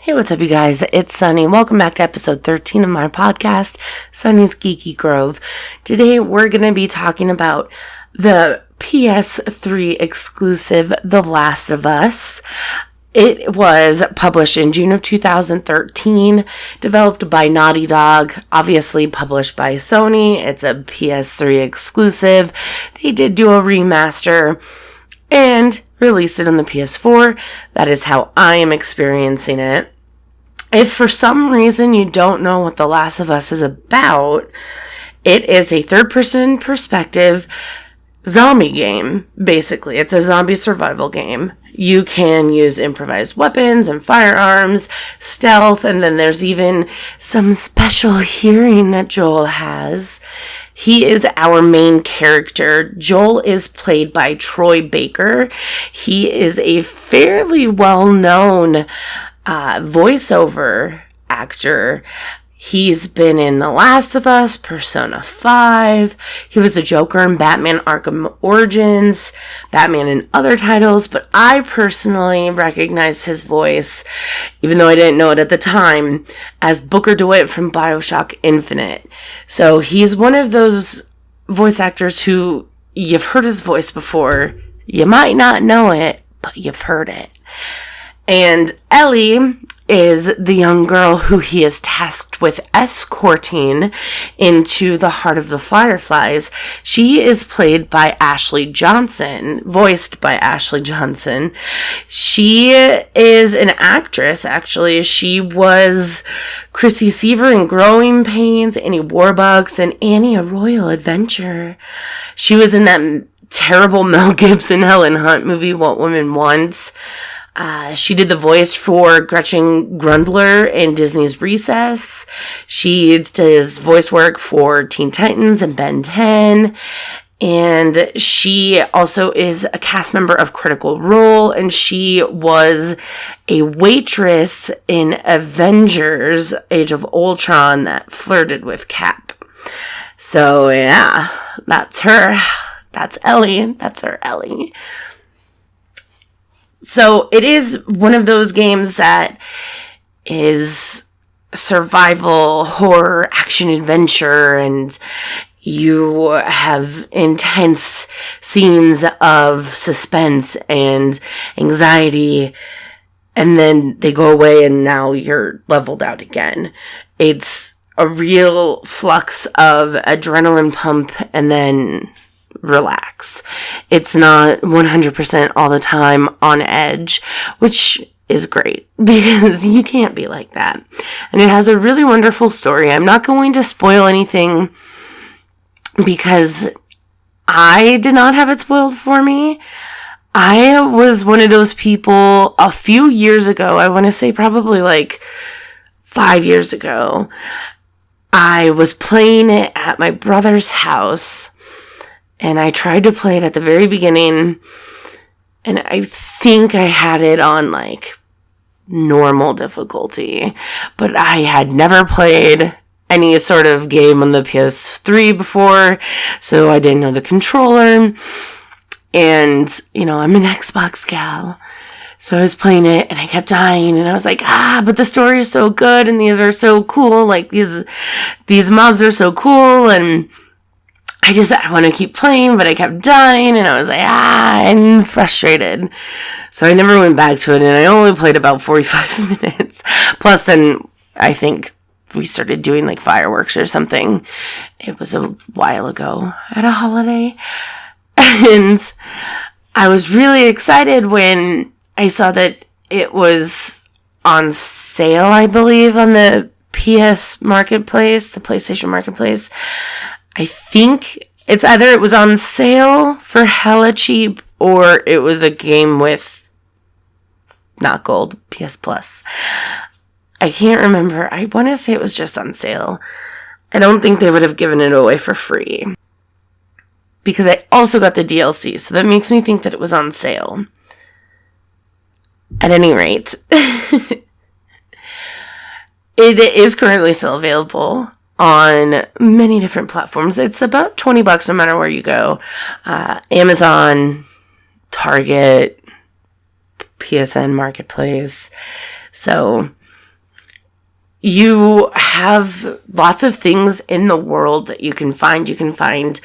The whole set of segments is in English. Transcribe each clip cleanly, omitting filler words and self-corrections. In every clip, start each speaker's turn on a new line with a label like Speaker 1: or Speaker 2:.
Speaker 1: Hey, what's up, you guys? It's Sunny. Welcome back to episode 13 of my podcast, Sunny's Geeky Grove. Today, we're going to be talking about the PS3 exclusive, The Last of Us. It was published in June of 2013, developed by Naughty Dog, obviously published by Sony. It's a PS3 exclusive. They did do a remaster and released it on the PS4. That is how I am experiencing it. If for some reason you don't know what The Last of Us is about, it is a third-person perspective zombie game, basically. It's a zombie survival game. You can use improvised weapons and firearms, stealth, and then there's even some special hearing that Joel has. He is our main character. Joel is played by Troy Baker. He is a fairly well-known voiceover actor. He's been in The Last of Us, Persona 5. He was a Joker in Batman Arkham Origins, Batman and other titles, but I personally recognize his voice, even though I didn't know it at the time, as Booker DeWitt from BioShock Infinite. So he's one of those voice actors who you've heard his voice before. You might not know it, but you've heard it. And Ellie is the young girl who he is tasked with escorting into the heart of the Fireflies. She is played by Ashley Johnson, voiced by Ashley Johnson. She is an actress, actually. She was Chrissy Seaver in Growing Pains, Annie Warbucks, and Annie A Royal Adventure. She was in that terrible Mel Gibson, Helen Hunt movie, What Women Want. She did the voice for Gretchen Grundler in Disney's Recess. She does voice work for Teen Titans and Ben 10. And she also is a cast member of Critical Role. And she was a waitress in Avengers Age of Ultron that flirted with Cap. So yeah, that's her. That's Ellie. That's her Ellie. So it is one of those games that is survival, horror, action, adventure, and you have intense scenes of suspense and anxiety, and then they go away and now you're leveled out again. It's a real flux of adrenaline pump and then relax. It's not 100% all the time on edge, which is great because you can't be like that. And it has a really wonderful story. I'm not going to spoil anything because I did not have it spoiled for me. I was one of those people a few years ago, I want to say probably like 5 years ago, I was playing it at my brother's house. And I tried to play it at the very beginning, and I think I had it on, like, normal difficulty. But I had never played any sort of game on the PS3 before, so I didn't know the controller. And, you know, I'm an Xbox gal. So I was playing it, and I kept dying, and I was like, but the story is so good, and these are so cool. Like, these mobs are so cool, and I want to keep playing, but I kept dying, and I was like, I'm frustrated. So I never went back to it, and I only played about 45 minutes. Plus, then, I think we started doing, like, fireworks or something. It was a while ago at a holiday. And I was really excited when I saw that it was on sale, I believe, on the PS Marketplace, the PlayStation Marketplace. I think it's either it was on sale for hella cheap or it was a game with not gold, PS Plus. I can't remember. I want to say it was just on sale. I don't think they would have given it away for free. Because I also got the DLC, so that makes me think that it was on sale. At any rate, it is currently still available on many different platforms. It's about $20 no matter where you go. Amazon, Target, PSN Marketplace. So you have lots of things in the world that you can find. You can find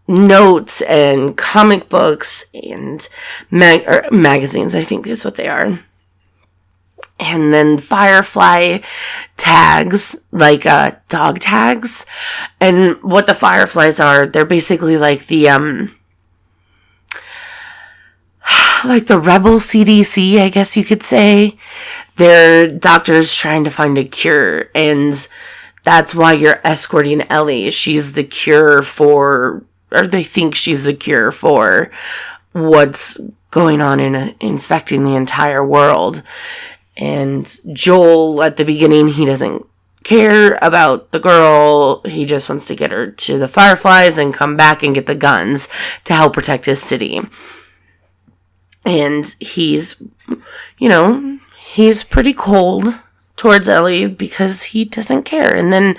Speaker 1: notes and comic books and magazines, I think is what they are. And then Firefly tags, like dog tags. And what the Fireflies are, they're basically like the rebel CDC, I guess you could say. They're doctors trying to find a cure, and that's why you're escorting Ellie. She's the cure for, or they think she's the cure for what's going on in infecting the entire world. And Joel, at the beginning, he doesn't care about the girl. He just wants to get her to the Fireflies and come back and get the guns to help protect his city. And he's, he's pretty cold towards Ellie because he doesn't care. And then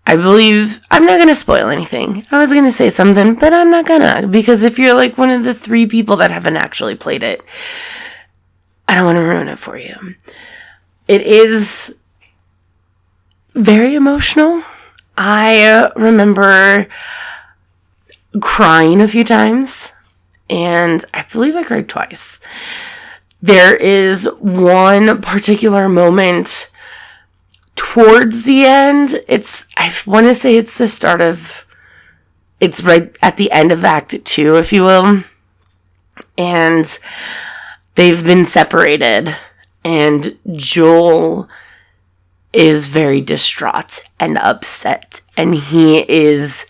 Speaker 1: I believe, I'm not going to spoil anything. I was going to say something, but I'm not going to. Because if you're like one of the 3 people that haven't actually played it, I don't want to ruin it for you. It is very emotional. I remember crying a few times, and I believe I cried twice. There is one particular moment towards the end. I want to say it's it's right at the end of Act 2, if you will. And they've been separated, and Joel is very distraught and upset, and he is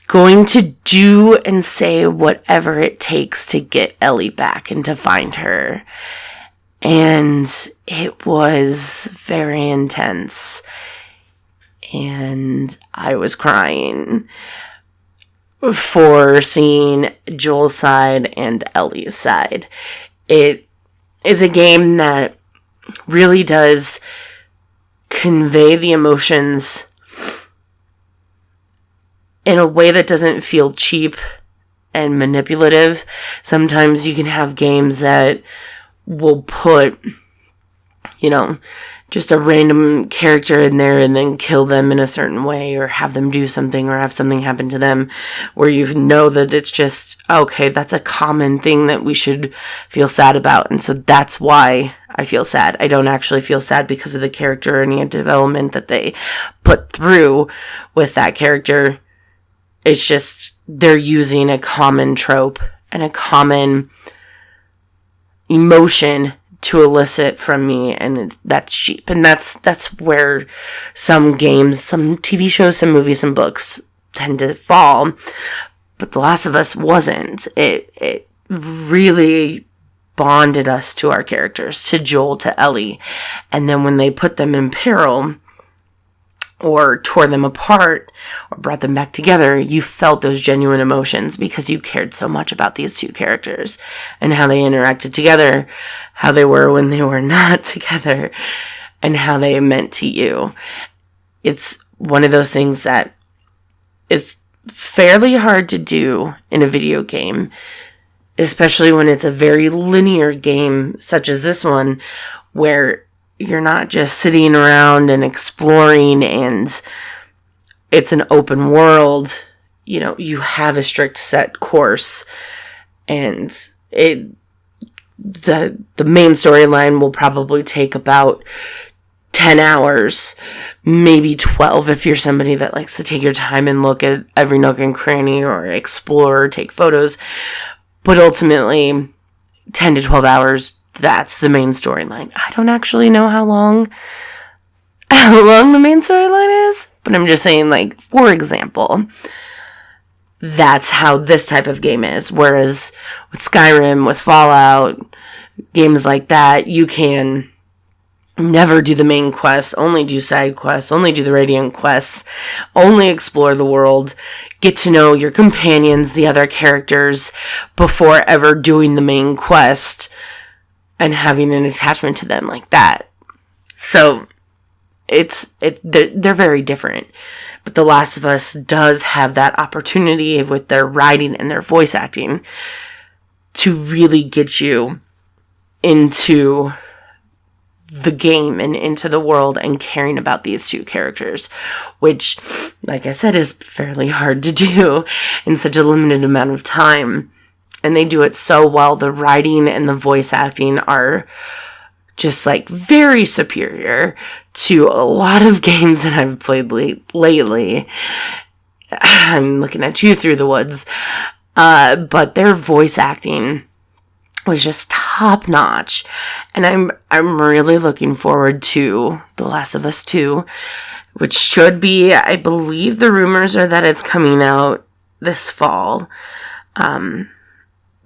Speaker 1: going to do and say whatever it takes to get Ellie back and to find her. And it was very intense, and I was crying for seeing Joel's side and Ellie's side. It is a game that really does convey the emotions in a way that doesn't feel cheap and manipulative. Sometimes you can have games that will put, just a random character in there and then kill them in a certain way, or have them do something, or have something happen to them where you know that it's just, okay, that's a common thing that we should feel sad about. And so that's why I feel sad. I don't actually feel sad because of the character or any development that they put through with that character. It's just they're using a common trope and a common emotion to elicit from me, and that's cheap. And that's where some games, some TV shows, some movies, some books tend to fall. But The Last of Us wasn't. It really bonded us to our characters, to Joel, to Ellie. And then when they put them in peril, or tore them apart, or brought them back together, you felt those genuine emotions because you cared so much about these 2 characters and how they interacted together, how they were when they were not together, and how they meant to you. It's one of those things that is fairly hard to do in a video game, especially when it's a very linear game such as this one, where you're not just sitting around and exploring and it's an open world. You have a strict set course, and the main storyline will probably take about 10 hours, maybe 12 if you're somebody that likes to take your time and look at every nook and cranny, or explore, or take photos. But ultimately, 10 to 12 hours, that's the main storyline. I don't actually know how long the main storyline is, but I'm just saying, for example, that's how this type of game is. Whereas with Skyrim, with Fallout, games like that, you can never do the main quest, only do side quests, only do the Radiant quests, only explore the world, get to know your companions, the other characters, before ever doing the main quest and having an attachment to them like that. So they're very different. But The Last of Us does have that opportunity with their writing and their voice acting to really get you into the game and into the world and caring about these two characters, which, like I said, is fairly hard to do in such a limited amount of time. And they do it so well. The writing and the voice acting are just like very superior to a lot of games that I've played lately. I'm looking at you through the woods. But their voice acting was just top notch. And I'm really looking forward to The Last of Us 2, which should be, I believe the rumors are that it's coming out this fall.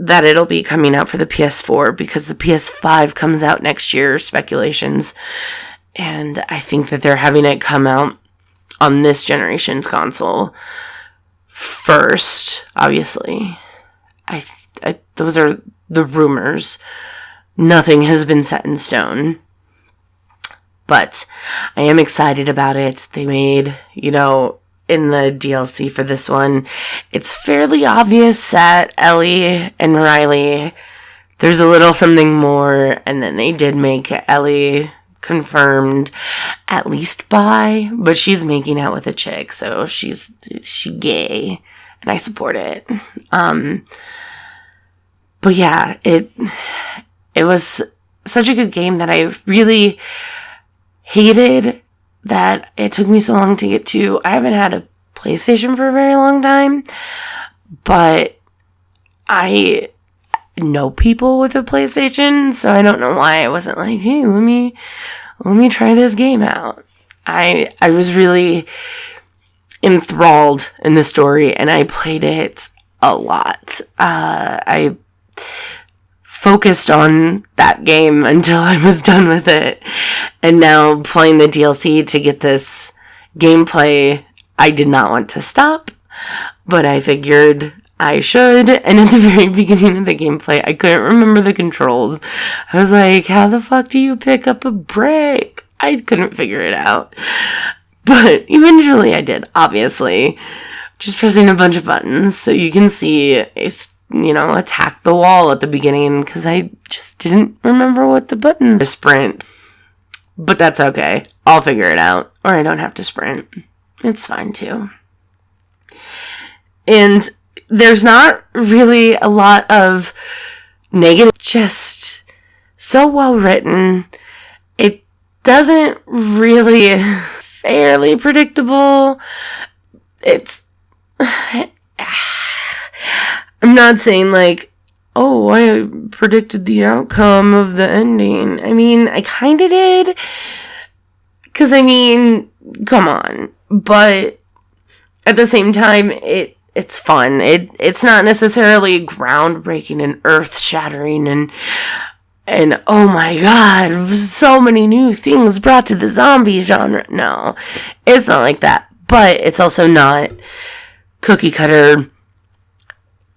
Speaker 1: That it'll be coming out for the PS4 because the PS5 comes out next year, speculations. And I think that they're having it come out on this generation's console first, obviously. Those are the rumors. Nothing has been set in stone. But I am excited about it. They made, in the DLC for this one, it's fairly obvious that Ellie and Riley, there's a little something more, and then they did make Ellie confirmed at least bi, but she's making out with a chick, so she gay, and I support it. But yeah, it was such a good game that I really hated that it took me so long to get to. I haven't had a PlayStation for a very long time, but I know people with a PlayStation, so I don't know why I wasn't like, hey, let me try this game out. I was really enthralled in the story, and I played it a lot. I focused on that game until I was done with it, and now playing the DLC to get this gameplay, I did not want to stop, but I figured I should. And at the very beginning of the gameplay, I couldn't remember the controls. I was like, how the fuck do you pick up a brick? I couldn't figure it out, but eventually I did, obviously. Just pressing a bunch of buttons so you can see attack the wall at the beginning, because I just didn't remember what the buttons sprint. But that's okay. I'll figure it out. Or I don't have to sprint. It's fine too. And there's not really a lot of negative, just so well written. It doesn't really fairly predictable. It's I'm not saying like, oh, I predicted the outcome of the ending. I mean, I kind of did. Because, come on. But at the same time, it's fun. It's not necessarily groundbreaking and earth-shattering and oh my god, so many new things brought to the zombie genre. No, it's not like that. But it's also not cookie cutter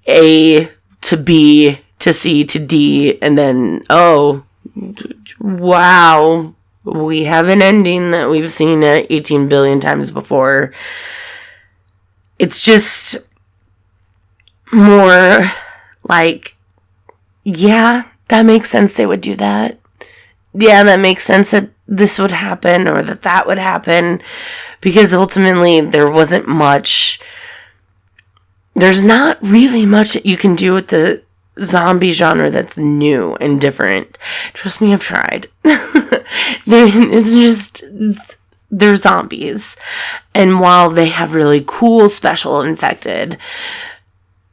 Speaker 1: A to B to C to D, and then, oh, wow, we have an ending that we've seen 18 billion times before. It's just more like, yeah, that makes sense they would do that. Yeah, that makes sense that this would happen or that would happen, because ultimately there wasn't much. There's not really much that you can do with the zombie genre that's new and different. Trust me, I've tried. They're zombies. And while they have really cool special infected,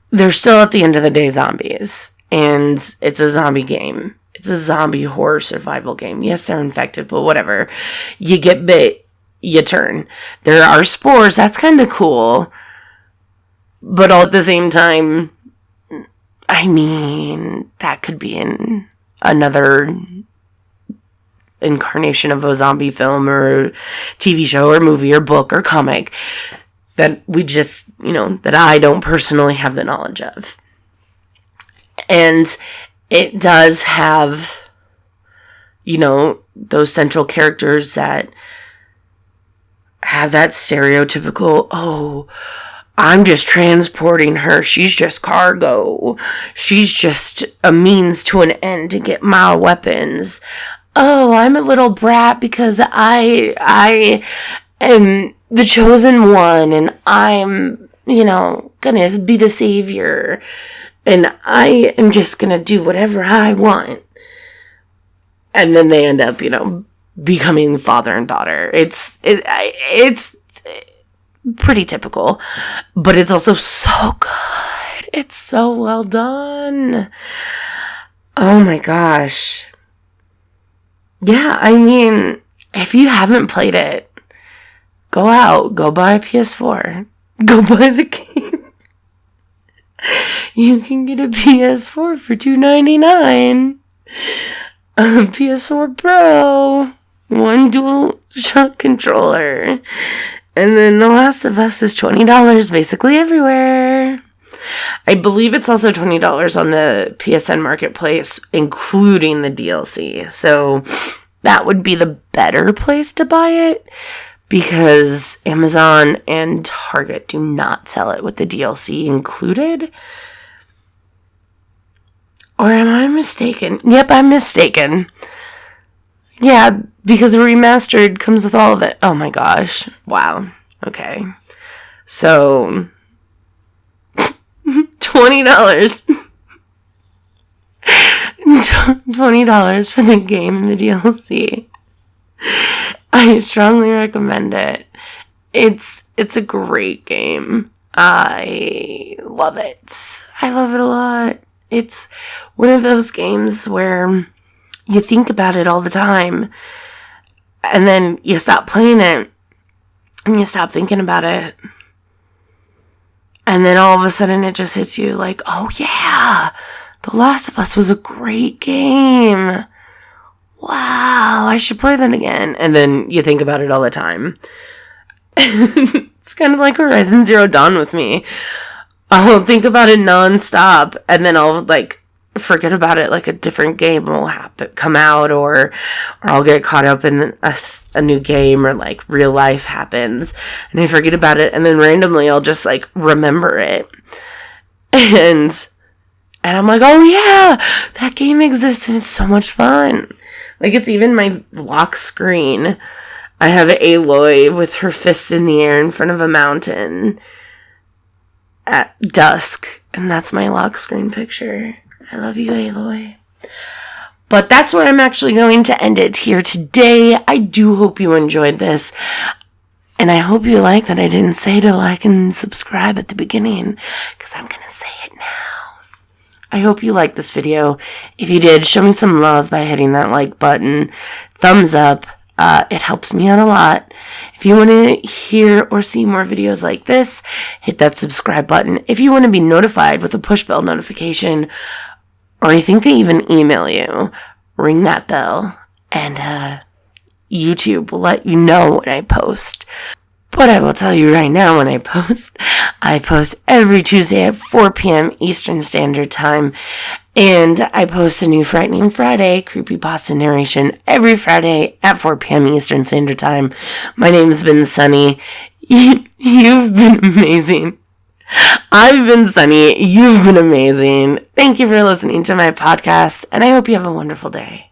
Speaker 1: they're still at the end of the day zombies. And it's a zombie game. It's a zombie horror survival game. Yes, they're infected, but whatever. You get bit, you turn. There are spores. That's kind of cool. But all at the same time, that could be in another incarnation of a zombie film or TV show or movie or book or comic that we just, that I don't personally have the knowledge of. And it does have, those central characters that have that stereotypical, oh, I'm just transporting her. She's just cargo. She's just a means to an end to get my weapons. oh, I'm a little brat because I am the chosen one and I'm, gonna be the savior and I am just gonna do whatever I want. And then they end up, becoming father and daughter. It's pretty typical, but it's also so good. It's so well done. Oh my gosh. Yeah, I mean, if you haven't played it, go out, go buy a PS4, go buy the game. You can get a PS4 for $299. A PS4 Pro, one dual shock controller, and then The Last of Us is $20 basically everywhere. I believe it's also $20 on the PSN Marketplace, including the DLC. So that would be the better place to buy it because Amazon and Target do not sell it with the DLC included. Or am I mistaken? Yep, I'm mistaken. Yeah, because a remastered comes with all of it. Oh my gosh. Wow. Okay. So, $20. $20 for the game and the DLC. I strongly recommend it. It's a great game. I love it. I love it a lot. It's one of those games where you think about it all the time and then you stop playing it and you stop thinking about it. And then all of a sudden it just hits you like, oh yeah, The Last of Us was a great game. Wow, I should play that again. And then you think about it all the time. It's kind of like Horizon Zero Dawn with me. I'll think about it nonstop, and then I'll forget about it. Like a different game will come out, or I'll get caught up in a new game, or real life happens, and I forget about it, and then randomly I'll just remember it, and I'm like, oh yeah, that game exists, and it's so much fun. It's even my lock screen. I have Aloy with her fist in the air in front of a mountain at dusk, and that's my lock screen picture. I love you, Aloy. But that's where I'm actually going to end it here today. I do hope you enjoyed this, and I hope you like that I didn't say to like and subscribe at the beginning, because I'm going to say it now. I hope you liked this video. If you did, show me some love by hitting that like button. Thumbs up. It helps me out a lot. If you want to hear or see more videos like this, hit that subscribe button. If you want to be notified with a push bell notification, or you think they even email you, ring that bell, and YouTube will let you know when I post. But I will tell you right now when I post every Tuesday at 4 p.m. Eastern Standard Time. And I post a new Frightening Friday creepypasta narration every Friday at 4 p.m. Eastern Standard Time. My name's been Sunny. You've been amazing. I've been Sunny. You've been amazing. Thank you for listening to my podcast, and I hope you have a wonderful day.